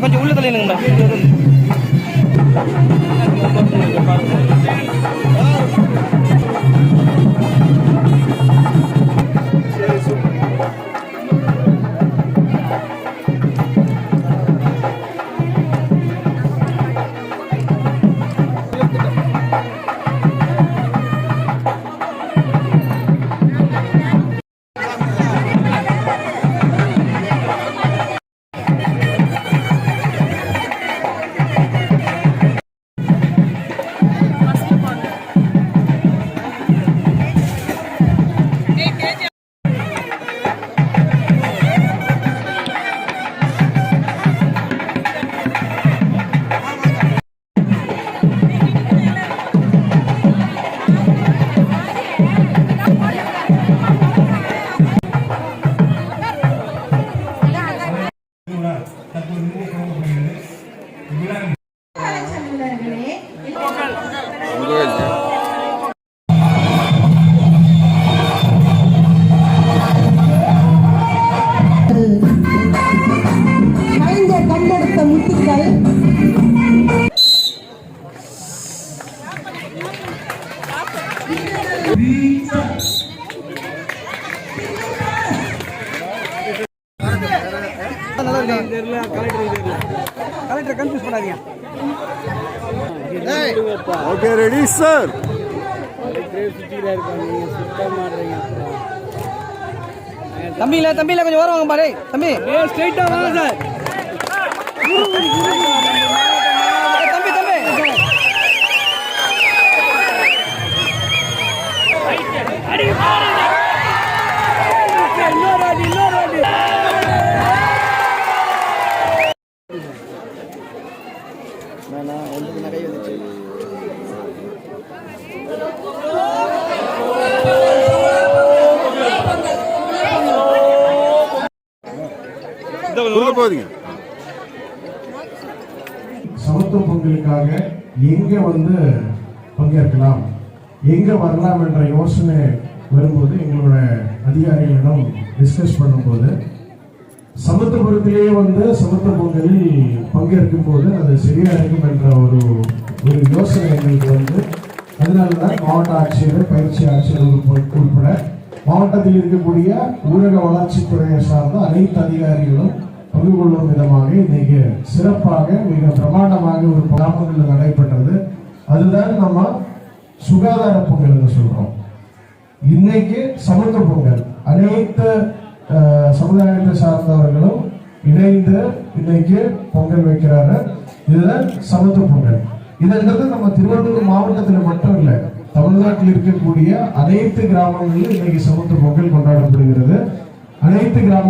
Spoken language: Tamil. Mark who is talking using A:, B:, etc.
A: கொஞ்சம் உள்ள தள்ளினுங்கண்ணா. கலெக்டர் கன்ஃபியூஸ் பண்ணாதீங்க.
B: Okay ready sir.
A: தம்பியில கொஞ்சம் ஓரம் வாங்க பாரு தம்பி. ஸ்ட்ரைட்டா வாங்க சார். தம்பி நிறைய வந்துச்சு.
C: சமத்துவ பொங்கலுக்காக எங்க வந்து பங்கேற்கலாம், எங்க வரலாம் என்ற யோசனை வரும்போது எங்களோட அதிகாரிகளிடம் டிஸ்கஸ் பண்ணும்போது சமத்துவபுரத்திலேயே வந்து சமத்துவ பொங்கலில் பங்கேற்கும் போது அது சரியா இருக்கும் என்ற ஒரு யோசனை எங்களுக்கு வந்து, அதனால்தான் மாவட்ட ஆட்சியர், பயிற்சி ஆட்சியர் உட்பட மாவட்டத்தில் இருக்கக்கூடிய ஊரக வளர்ச்சித்துறையை சார்ந்த அனைத்து அதிகாரிகளும் பங்கு கொள்ளும் விதமாக இன்னைக்கு சிறப்பாக மிக பிரமாண்டமாக ஒரு கிராமங்களில் நடைபெற்றது. அதுதான் நம்ம சுகாதார பொங்கல் சொல்றோம். இன்னைக்கு சமத்துவ பொங்கல் அனைத்து சமுதாயத்தை சார்ந்தவர்களும் இணைந்து இன்னைக்கு பொங்கல் வைக்கிறாரு. இதுதான் சமத்துவ பொங்கல். இதுன்றது நம்ம திருவள்ளூர் மாவட்டத்தில் மட்டும் இல்லை, தமிழ்நாட்டில் இருக்கக்கூடிய அனைத்து கிராமங்களிலும் இன்னைக்கு சமத்துவ பொங்கல் கொண்டாடப்படுகிறது. அனைத்து கிராம